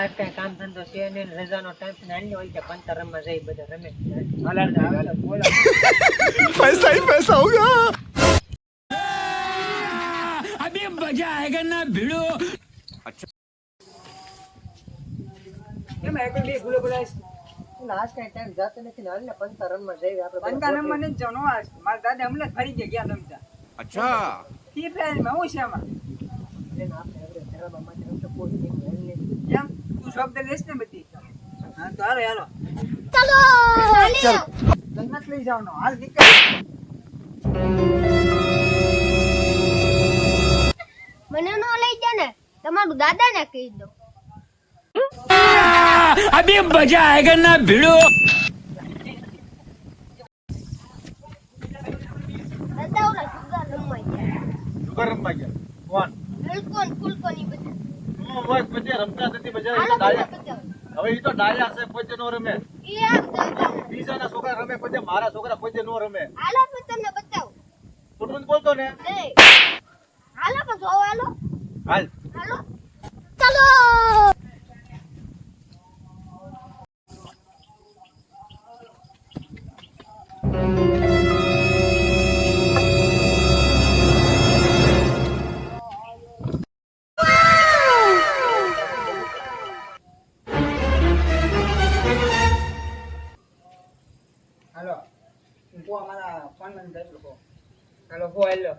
આજ કઈ કામ ધંધો છે ને રજાનો ટાઈમ છે ને આની હોય કે પંતર રમવા જઈ બધા રમે पैसा ही पैसा होगा। अभी मजा आएगा ना भिड़ो। કેમ એકલ બે ભૂલો પડાય આજ કઈ ટાઈમ જાતો નથી ને હાલને પંતર રમવા જઈ આપણે બંકા નંબર ને જનો આજ માર દાદા હમણાં જ ફરી ગયા રમતા अच्छा ઈ ફેર માં હું છે આમાં આપણે હવે રમવા માટે રમતો કોઈ નહીં હેલને કેમ તું શબ્દ લેસ ને બધી હા તો હાલો હાલો ચાલ જન્નત લઈ જાવનો હાલ નીકળ મને નો લઈ જા ને તમારું દાદાને કહી દો अभी मजा आएगा ना भिड़ो। દાદા ઓલા સુગર રમાઈ ગયા સુગર રમવા ગયા કોણ બિલકુલ ફૂલકો ની બધા હું બસ પછી રમતા નથી બજાર હાલો ડાયા બધા હવે ઈ તો ડાયા છે કોઈ નો રમે એ આમ દાદા બીજાના છોકરા રમે કોઈ મારા છોકરા કોઈ નો રમે હાલો પણ તમને બતાવો ખોટું બોલતો ને એ હાલો પણ જો હાલો હાલ હાલો ચાલો હાલો હું કો અમારા ફોન માં દઈ લો હાલો હો હેલો